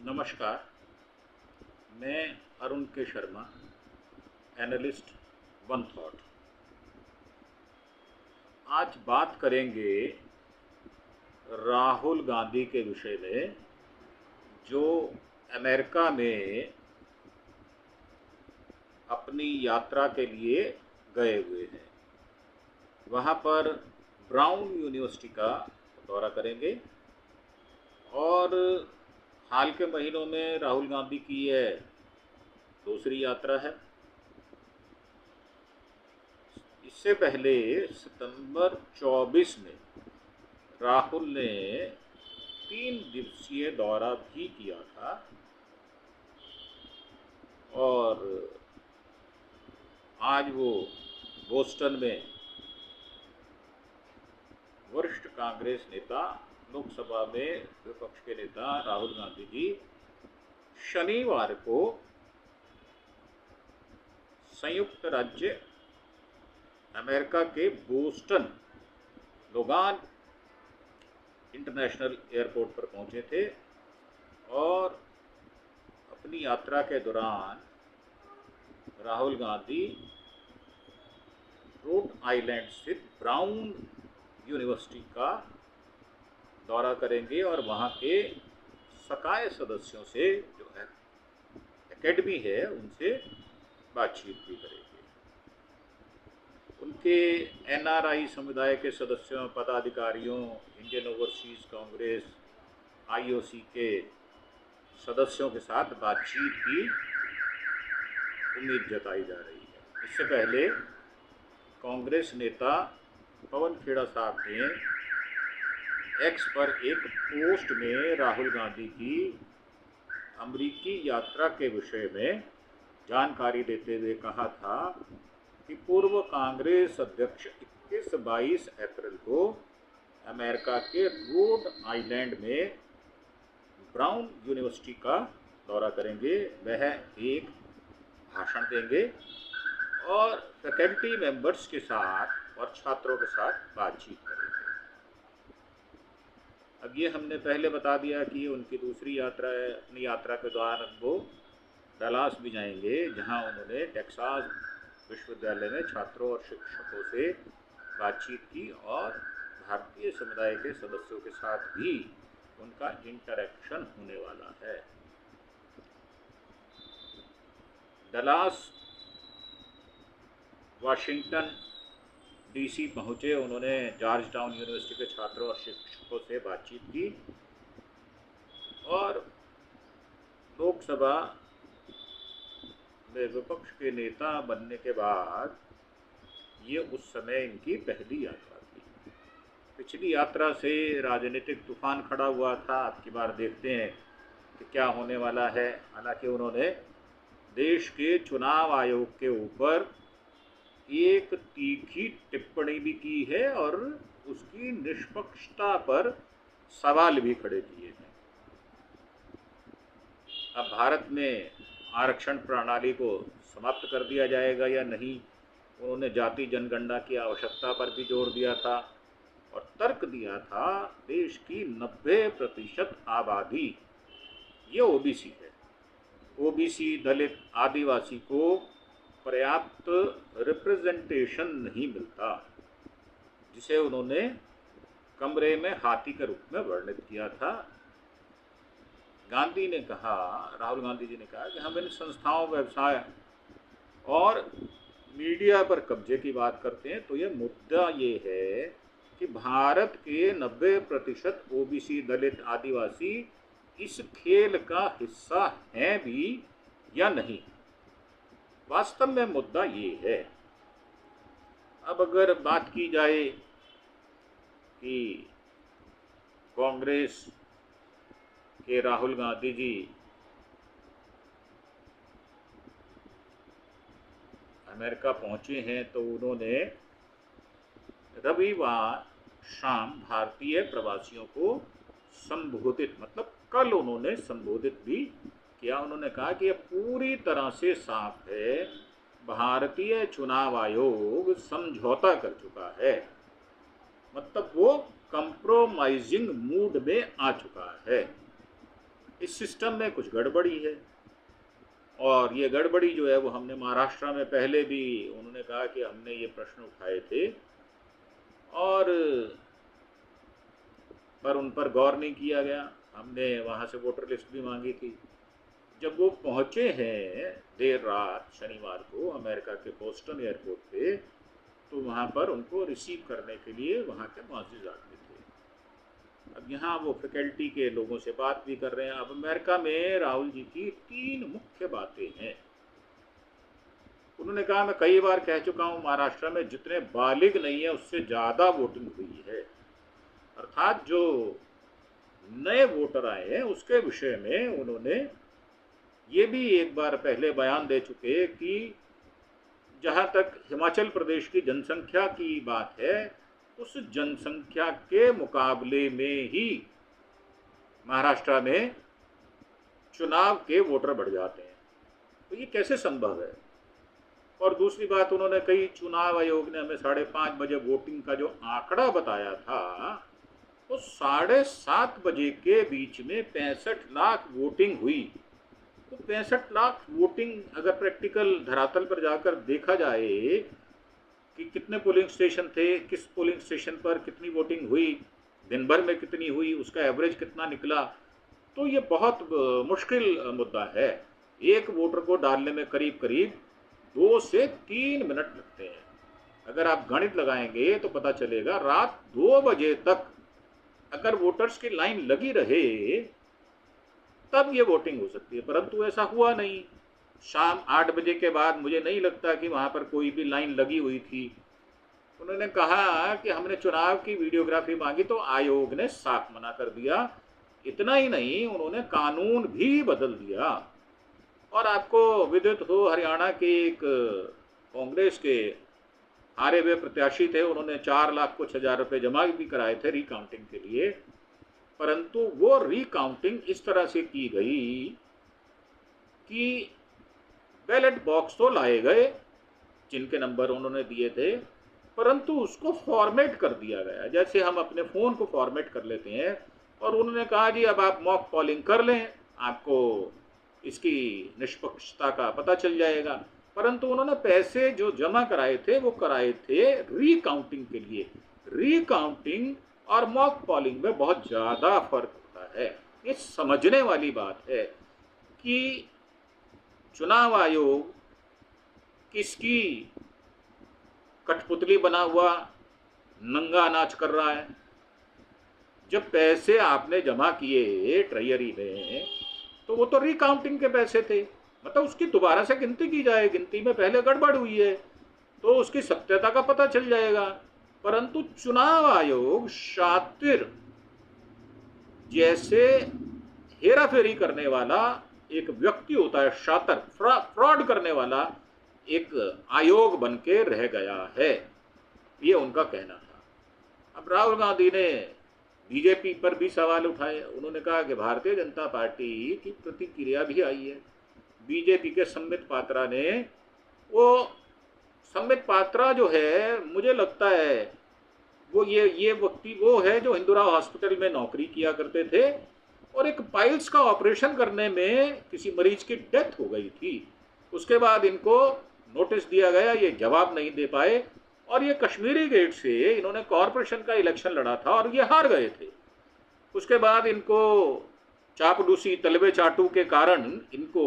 नमस्कार। मैं अरुण के शर्मा, एनालिस्ट वन थॉट। आज बात करेंगे राहुल गांधी के विषय में, जो अमेरिका में अपनी यात्रा के लिए गए हुए हैं। वहाँ पर ब्राउन यूनिवर्सिटी का दौरा करेंगे और हाल के महीनों में राहुल गांधी की यह दूसरी यात्रा है। इससे पहले सितंबर 24 में राहुल ने 3 दिवसीय दौरा भी किया था और आज वो बोस्टन में वरिष्ठ कांग्रेस नेता, लोकसभा में विपक्ष के नेता राहुल गांधी जी शनिवार को संयुक्त राज्य अमेरिका के बोस्टन लोगान इंटरनेशनल एयरपोर्ट पर पहुंचे थे और अपनी यात्रा के दौरान राहुल गांधी रोड आइलैंड स्थित ब्राउन यूनिवर्सिटी का दौरा करेंगे और वहाँ के सकाय सदस्यों से, जो है एकेडमी है, उनसे बातचीत भी करेंगे। उनके एनआरआई समुदाय के सदस्यों, पदाधिकारियों, इंडियन ओवरसीज कांग्रेस आईओसी के सदस्यों के साथ बातचीत की उम्मीद जताई जा रही है। इससे पहले कांग्रेस नेता पवन खेड़ा साहब ने एक्स पर एक पोस्ट में राहुल गांधी की अमरीकी यात्रा के विषय में जानकारी देते हुए कहा था कि पूर्व कांग्रेस अध्यक्ष 21-22 अप्रैल को अमेरिका के रोड आइलैंड में ब्राउन यूनिवर्सिटी का दौरा करेंगे। वह एक भाषण देंगे और फैकल्टी मेंबर्स के साथ और छात्रों के साथ बातचीत करेंगे। अब ये हमने पहले बता दिया कि उनकी दूसरी यात्रा है। अपनी यात्रा के दौरान वो डलास भी जाएंगे, जहां उन्होंने टेक्सास विश्वविद्यालय में छात्रों और शिक्षकों से बातचीत की और भारतीय समुदाय के सदस्यों के साथ भी उनका इंटरेक्शन होने वाला है। डलास वाशिंगटन डीसी पहुंचे, उन्होंने जॉर्ज टाउन यूनिवर्सिटी के छात्रों और शिक्षकों से बातचीत की और लोकसभा में विपक्ष के नेता बनने के बाद ये उस समय इनकी पहली यात्रा थी। पिछली यात्रा से राजनीतिक तूफान खड़ा हुआ था। अब की बार देखते हैं कि क्या होने वाला है। हालांकि उन्होंने देश के चुनाव आयोग के ऊपर एक तीखी टिप्पणी भी की है और उसकी निष्पक्षता पर सवाल भी खड़े किए हैं। अब भारत में आरक्षण प्रणाली को समाप्त कर दिया जाएगा या नहीं, उन्होंने जाति जनगणना की आवश्यकता पर भी जोर दिया था और तर्क दिया था देश की 90% आबादी ये ओबीसी है। ओबीसी, दलित, आदिवासी को पर्याप्त रिप्रेजेंटेशन नहीं मिलता, जिसे उन्होंने कमरे में हाथी के रूप में वर्णित किया था। गांधी ने कहा, राहुल गांधी जी ने कहा कि हम इन संस्थाओं, व्यवसाय और मीडिया पर कब्जे की बात करते हैं, तो ये मुद्दा ये है कि भारत के 90% ओबीसी, दलित, आदिवासी इस खेल का हिस्सा हैं भी या नहीं। वास्तव में मुद्दा ये है। अब अगर बात की जाए कि कांग्रेस के राहुल गांधी जी अमेरिका पहुंचे हैं, तो उन्होंने रविवार शाम भारतीय प्रवासियों को संबोधित, मतलब कल उन्होंने संबोधित भी किया। उन्होंने कहा कि यह पूरी तरह से साफ है, भारतीय चुनाव आयोग समझौता कर चुका है। मतलब वो कंप्रोमाइजिंग मूड में आ चुका है। इस सिस्टम में कुछ गड़बड़ी है। और ये गड़बड़ी जो है वो हमने महाराष्ट्र में पहले भी, उन्होंने कहा कि हमने ये प्रश्न उठाए थे और पर उन पर गौर नहीं किया गया। हमने वहाँ से वोटर लिस्ट भी मांगी थी। जब वो पहुँचे हैं देर रात शनिवार को अमेरिका के बोस्टन एयरपोर्ट पे, तो वहाँ पर उनको रिसीव करने के लिए वहाँ के मुअज़्ज़िज़ आदमी थे। अब यहाँ वो फैकल्टी के लोगों से बात भी कर रहे हैं। अब अमेरिका में राहुल जी की 3 मुख्य बातें हैं। उन्होंने कहा, मैं कई बार कह चुका हूँ महाराष्ट्र में जितने बालिग नहीं है उससे ज़्यादा वोटिंग हुई है, अर्थात जो नए वोटर आए हैं उसके विषय में उन्होंने ये भी एक बार पहले बयान दे चुके कि जहाँ तक हिमाचल प्रदेश की जनसंख्या की बात है, उस जनसंख्या के मुकाबले में ही महाराष्ट्र में चुनाव के वोटर बढ़ जाते हैं। तो ये कैसे संभव है? और दूसरी बात उन्होंने कही, चुनाव आयोग ने हमें 5:30 बजे वोटिंग का जो आंकड़ा बताया था, तो 7:30 बजे के बीच में 65 लाख वोटिंग हुई। तो 65 लाख वोटिंग अगर प्रैक्टिकल धरातल पर जाकर देखा जाए कि कितने पोलिंग स्टेशन थे, किस पोलिंग स्टेशन पर कितनी वोटिंग हुई, दिन भर में कितनी हुई, उसका एवरेज कितना निकला, तो ये बहुत मुश्किल मुद्दा है। एक वोटर को डालने में करीब करीब 2 से 3 मिनट लगते हैं। अगर आप गणित लगाएंगे तो पता चलेगा रात 2 बजे तक अगर वोटर्स की लाइन लगी रहे तब ये वोटिंग हो सकती है, परंतु ऐसा हुआ नहीं। शाम 8 बजे के बाद मुझे नहीं लगता कि वहाँ पर कोई भी लाइन लगी हुई थी। उन्होंने कहा कि हमने चुनाव की वीडियोग्राफी मांगी तो आयोग ने साफ मना कर दिया। इतना ही नहीं, उन्होंने कानून भी बदल दिया। और आपको विदित हो, हरियाणा के एक कांग्रेस के हारे हुए प्रत्याशी थे, उन्होंने 4 लाख कुछ हजार रुपये जमा भी कराए थे रिकाउंटिंग के लिए, परंतु वो रिकाउंटिंग इस तरह से की गई कि बैलेट बॉक्स तो लाए गए जिनके नंबर उन्होंने दिए थे, परंतु उसको फॉर्मेट कर दिया गया जैसे हम अपने फ़ोन को फॉर्मेट कर लेते हैं। और उन्होंने कहा जी अब आप मॉक पॉलिंग कर लें, आपको इसकी निष्पक्षता का पता चल जाएगा। परंतु उन्होंने पैसे जो जमा कराए थे वो कराए थे रिकाउंटिंग के लिए। रिकाउंटिंग और मॉक पॉलिंग में बहुत ज़्यादा फर्क होता है। ये समझने वाली बात है कि चुनाव आयोग किसकी कठपुतली बना हुआ नंगा नाच कर रहा है। जब पैसे आपने जमा किए ट्रेजरी में तो वो तो रिकाउंटिंग के पैसे थे, मतलब उसकी दोबारा से गिनती की जाए, गिनती में पहले गड़बड़ हुई है तो उसकी सत्यता का पता चल जाएगा। परंतु चुनाव आयोग शातिर जैसे हेरा फेरी करने वाला एक व्यक्ति होता है, शातिर फ्रॉड करने वाला एक आयोग बन के रह गया है, ये उनका कहना था। अब राहुल गांधी ने बीजेपी पर भी सवाल उठाए। उन्होंने कहा कि भारतीय जनता पार्टी की प्रतिक्रिया भी आई है। बीजेपी के संबित पात्रा ने, वो संबित पात्रा जो है मुझे लगता है वो ये व्यक्ति वो है जो हिंदूराव हॉस्पिटल में नौकरी किया करते थे और एक पाइल्स का ऑपरेशन करने में किसी मरीज की डेथ हो गई थी। उसके बाद इनको नोटिस दिया गया, ये जवाब नहीं दे पाए और ये कश्मीरी गेट से इन्होंने कॉरपोरेशन का इलेक्शन लड़ा था और ये हार गए थे। उसके बाद इनको चापलूसी तलवे चाटू के कारण इनको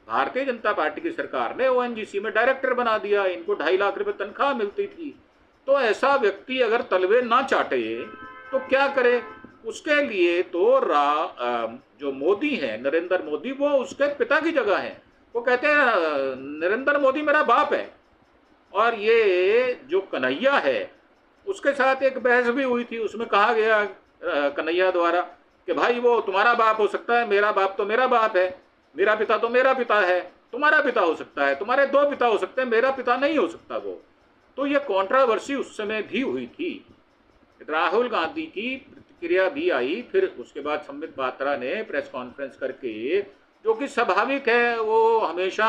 भारतीय जनता पार्टी की सरकार ने ओएनजीसी में डायरेक्टर बना दिया। इनको 2.5 लाख रुपए तनख्वाह मिलती थी। तो ऐसा व्यक्ति अगर तलवे ना चाटे तो क्या करे? उसके लिए तो जो मोदी है, नरेंद्र मोदी, वो उसके पिता की जगह है। वो कहते हैं नरेंद्र मोदी मेरा बाप है। और ये जो कन्हैया है उसके साथ एक बहस भी हुई थी, उसमें कहा गया कन्हैया द्वारा कि भाई वो तुम्हारा बाप हो सकता है, मेरा बाप तो मेरा बाप है, मेरा पिता तो मेरा पिता है, तुम्हारा पिता हो सकता है, तुम्हारे 2 पिता हो सकते हैं, मेरा पिता नहीं हो सकता वो। तो ये कंट्रोवर्सी उस समय भी हुई थी। राहुल गांधी की प्रतिक्रिया भी आई। फिर उसके बाद संबित पात्रा ने प्रेस कॉन्फ्रेंस करके, जो कि स्वाभाविक है, वो हमेशा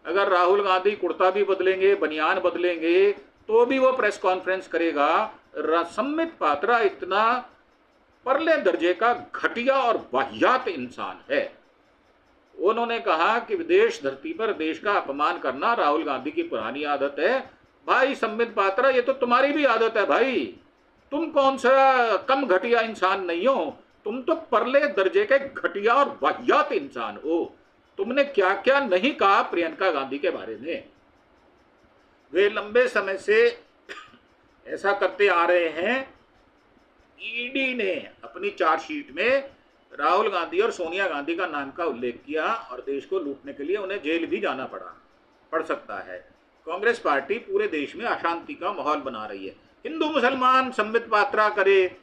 अगर राहुल गांधी कुर्ता भी बदलेंगे, बनियान बदलेंगे, तो भी वो प्रेस कॉन्फ्रेंस करेगा। संबित पात्रा इतना परले दर्जे का घटिया और वाहियात इंसान है। उन्होंने कहा कि विदेश धरती पर देश का अपमान करना राहुल गांधी की पुरानी आदत है। भाई संबित पात्रा, ये तो तुम्हारी भी आदत है भाई। तुम कौन सा कम घटिया इंसान नहीं हो, तुम तो परले दर्जे के घटिया और वाहियात इंसान हो। तुमने क्या क्या नहीं कहा प्रियंका गांधी के बारे में। वे लंबे समय से ऐसा करते आ रहे हैं। ईडी ने अपनी चार्जशीट में राहुल गांधी और सोनिया गांधी का नाम का उल्लेख किया और देश को लूटने के लिए उन्हें जेल भी जाना पड़ सकता है। कांग्रेस पार्टी पूरे देश में अशांति का माहौल बना रही है। हिंदू मुसलमान संबित पात्रा करे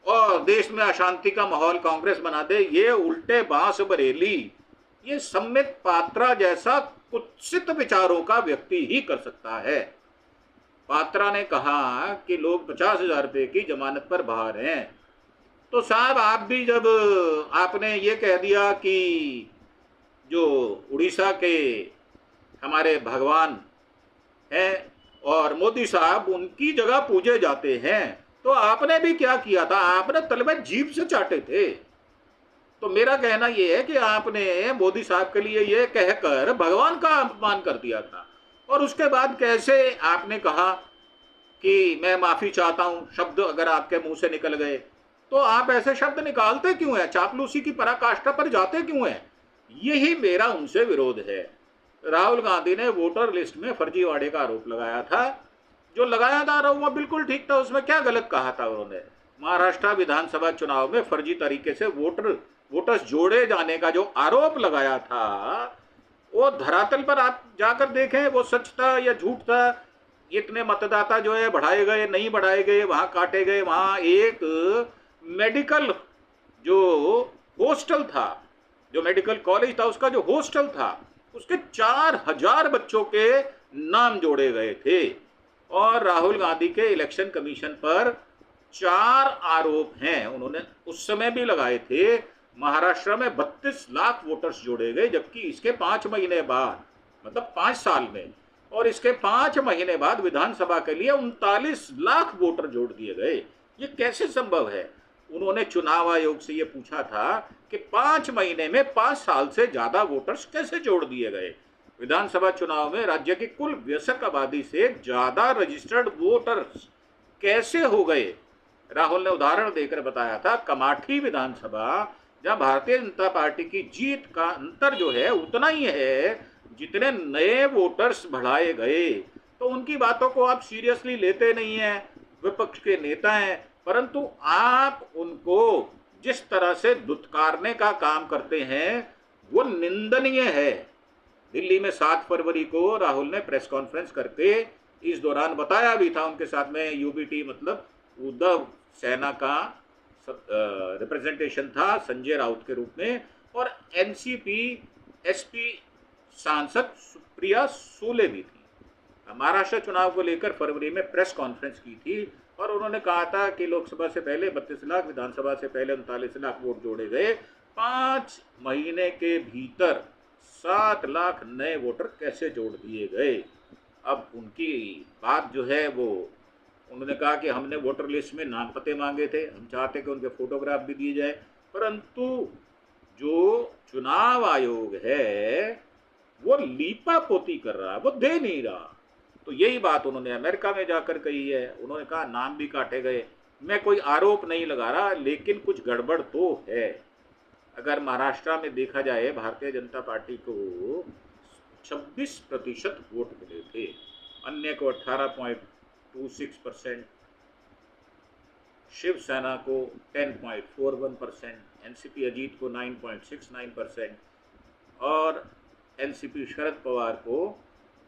और देश में अशांति का माहौल कांग्रेस बना दे, ये उल्टे बांस बरेली, ये संबित पात्रा जैसा कुत्सित विचारों का व्यक्ति ही कर सकता है। पात्रा ने कहा कि लोग 50,000 रुपए की जमानत पर बाहर हैं। तो साहब, आप भी जब आपने ये कह दिया कि जो उड़ीसा के हमारे भगवान हैं और मोदी साहब उनकी जगह पूजे जाते हैं, तो आपने भी क्या किया था? आपने तलबे जीभ से चाटे थे। तो मेरा कहना यह है कि आपने मोदी साहब के लिए ये कहकर भगवान का अपमान कर दिया था और उसके बाद कैसे आपने कहा कि मैं माफी चाहता हूं। शब्द अगर आपके मुंह से निकल गए तो आप ऐसे शब्द निकालते क्यों हैं? चापलूसी की पराकाष्ठा पर जाते क्यों हैं? यही मेरा उनसे विरोध है। राहुल गांधी ने वोटर लिस्ट में फर्जीवाड़े का आरोप लगाया था। जो लगाया था आरोप वो बिल्कुल ठीक था, उसमें क्या गलत कहा था उन्होंने? महाराष्ट्र विधानसभा चुनाव में फर्जी तरीके से वोटर्स जोड़े जाने का जो आरोप लगाया था, वो धरातल पर आप जाकर देखें वो सच था या झूठ था। इतने मतदाता जो है बढ़ाए गए, नहीं बढ़ाए गए, वहां काटे गए। वहां एक मेडिकल जो हॉस्टल था, जो मेडिकल कॉलेज था, उसका जो हॉस्टल था, उसके 4,000 बच्चों के नाम जोड़े गए थे। और राहुल गांधी के इलेक्शन कमीशन पर 4 आरोप हैं, उन्होंने उस समय भी लगाए थे। महाराष्ट्र में 32 लाख वोटर्स जोड़े गए, जबकि इसके 5 महीने बाद, मतलब 5 साल में, और इसके 5 महीने बाद विधानसभा के लिए 39 लाख वोटर जोड़ दिए गए। ये कैसे संभव है? उन्होंने चुनाव आयोग से ये पूछा था कि 5 महीने में 5 साल से ज्यादा वोटर्स कैसे जोड़ दिए गए। विधानसभा चुनाव में राज्य की कुल वयस्क आबादी से ज्यादा रजिस्टर्ड वोटर्स कैसे हो गए? राहुल ने उदाहरण देकर बताया था, कमाठी विधानसभा, जहां भारतीय जनता पार्टी की जीत का अंतर जो है उतना ही है जितने नए वोटर्स बढ़ाए गए। तो उनकी बातों को आप सीरियसली लेते नहीं हैं, विपक्ष के नेता हैं, परंतु आप उनको जिस तरह से दुत्कारने का काम करते हैं वो निंदनीय है। दिल्ली में 7 फरवरी को राहुल ने प्रेस कॉन्फ्रेंस करके इस दौरान बताया भी था, उनके साथ में यूबीटी मतलब उद्धव सेना का रिप्रेजेंटेशन था संजय राउत के रूप में, और एनसीपी एसपी सांसद सुप्रिया सूले भी थी। महाराष्ट्र चुनाव को लेकर फरवरी में प्रेस कॉन्फ्रेंस की थी और उन्होंने कहा था कि लोकसभा से पहले 32 लाख, विधानसभा से पहले 39 लाख वोट जोड़े गए। 5 महीने के भीतर 7 लाख नए वोटर कैसे जोड़ दिए गए? अब उनकी बात जो है वो, उन्होंने कहा कि हमने वोटर लिस्ट में नाम पते मांगे थे, हम चाहते कि उनके फोटोग्राफ भी दिए जाए, परंतु जो चुनाव आयोग है वो लीपापोती कर रहा है, वो दे नहीं रहा। तो यही बात उन्होंने अमेरिका में जाकर कही है। उन्होंने कहा नाम भी काटे गए। मैं कोई आरोप नहीं लगा रहा, लेकिन कुछ गड़बड़ तो है। अगर महाराष्ट्र में देखा जाए, भारतीय जनता पार्टी को 26% वोट मिले थे, अन्य को 18.26%, शिवसेना को 10.41%, एनसीपी अजीत को 9.69% और एनसीपी शरद पवार को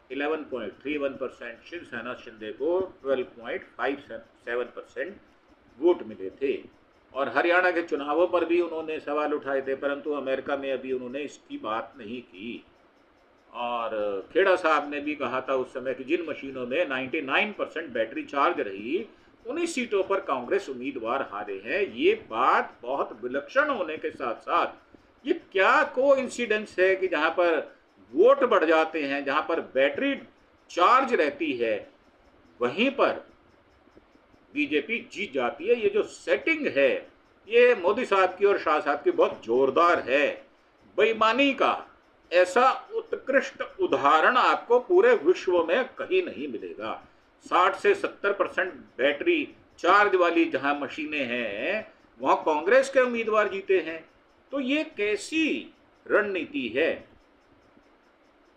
11.31%, शिवसेना शिंदे को 12.57% वोट मिले थे। और हरियाणा के चुनावों पर भी उन्होंने सवाल उठाए थे, परंतु अमेरिका में अभी उन्होंने इसकी बात नहीं की। और खेड़ा साहब ने भी कहा था उस समय कि जिन मशीनों में 99% बैटरी चार्ज रही, उन्हीं सीटों पर कांग्रेस उम्मीदवार हारे हैं। ये बात बहुत विलक्षण होने के साथ साथ ये क्या कोइंसिडेंस है कि जहां पर वोट बढ़ जाते हैं, जहां पर बैटरी चार्ज रहती है, वहीं पर बीजेपी जीत जाती है। ये जो सेटिंग है ये मोदी साहब की और शाह साहब की बहुत जोरदार है। बेईमानी का ऐसा उत्कृष्ट उदाहरण आपको पूरे विश्व में कहीं नहीं मिलेगा। 60 से 70% बैटरी चार्ज वाली जहां मशीनें हैं वहां कांग्रेस के उम्मीदवार जीते हैं। तो ये कैसी रणनीति है?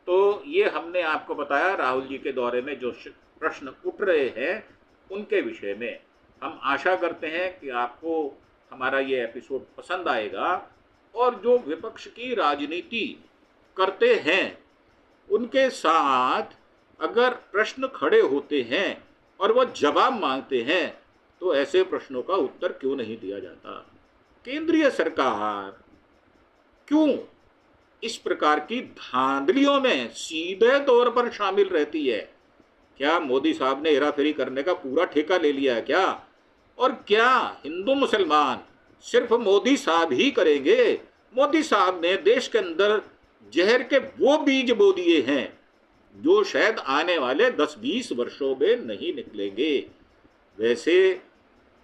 तो ये हमने आपको बताया राहुल जी के दौरे में जो प्रश्न उठ रहे हैं उनके विषय में। हम आशा करते हैं कि आपको हमारा ये एपिसोड पसंद आएगा और जो विपक्ष की राजनीति करते हैं उनके साथ अगर प्रश्न खड़े होते हैं और वह जवाब मांगते हैं तो ऐसे प्रश्नों का उत्तर क्यों नहीं दिया जाता? केंद्रीय सरकार क्यों इस प्रकार की धांधलियों में सीधे तौर पर शामिल रहती है? क्या मोदी साहब ने हेराफेरी करने का पूरा ठेका ले लिया है क्या? और क्या हिंदू मुसलमान सिर्फ मोदी साहब ही करेंगे? मोदी साहब ने देश के अंदर जहर के वो बीज बो दिए हैं जो शायद आने वाले 10-20 वर्षों में नहीं निकलेंगे। वैसे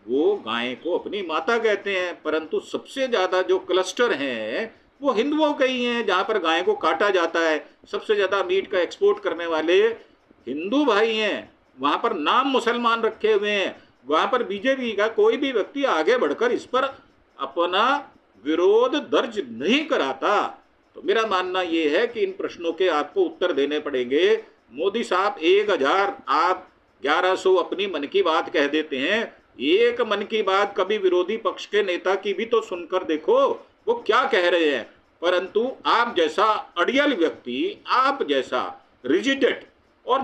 वो गाय को अपनी माता कहते हैं, परंतु सबसे ज्यादा जो क्लस्टर हैं वो हिंदुओं के ही हैं जहां पर गाय को काटा जाता है। सबसे ज्यादा मीट का एक्सपोर्ट करने वाले हिंदू भाई हैं, वहां पर नाम मुसलमान रखे हुए हैं। वहां पर बीजेपी का कोई भी व्यक्ति आगे बढ़कर इस पर अपना विरोध दर्ज नहीं कराता। तो मेरा मानना यह है कि इन प्रश्नों के आपको उत्तर देने पड़ेंगे। मोदी साहब 1000, आप 1100 अपनी मन की बात कह देते हैं। एक मन की बात कभी विरोधी पक्ष के नेता की भी तो सुनकर देखो वो क्या कह रहे हैं। परंतु आप जैसा अड़ियल व्यक्ति, आप जैसा रिजिडेट और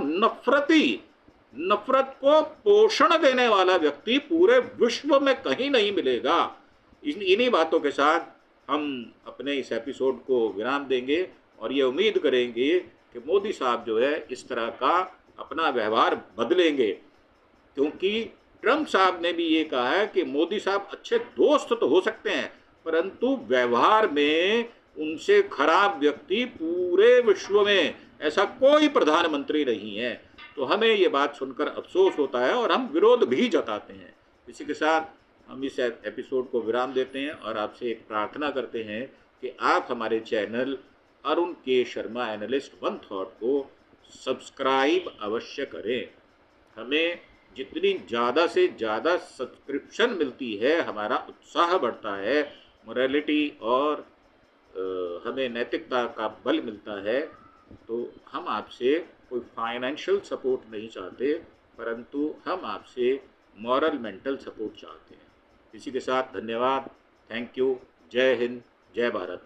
नफरत को पोषण देने वाला व्यक्ति पूरे विश्व में कहीं नहीं मिलेगा। इन्हीं बातों के साथ हम अपने इस एपिसोड को विराम देंगे और ये उम्मीद करेंगे कि मोदी साहब जो है इस तरह का अपना व्यवहार बदलेंगे, क्योंकि ट्रंप साहब ने भी ये कहा है कि मोदी साहब अच्छे दोस्त तो हो सकते हैं परंतु व्यवहार में उनसे खराब व्यक्ति पूरे विश्व में ऐसा कोई प्रधानमंत्री नहीं है। तो हमें ये बात सुनकर अफसोस होता है और हम विरोध भी जताते हैं। इसी के साथ हम इस एपिसोड को विराम देते हैं और आपसे एक प्रार्थना करते हैं कि आप हमारे चैनल अरुण के शर्मा एनालिस्ट वन थॉट को सब्सक्राइब अवश्य करें। हमें जितनी ज़्यादा से ज़्यादा सब्सक्रिप्शन मिलती है हमारा उत्साह बढ़ता है, मोरालिटी और हमें नैतिकता का बल मिलता है। तो हम आपसे कोई फाइनेंशियल सपोर्ट नहीं चाहते परंतु हम आपसे मॉरल मेंटल सपोर्ट चाहते हैं। इसी के साथ धन्यवाद, थैंक यू, जय हिंद, जय भारत।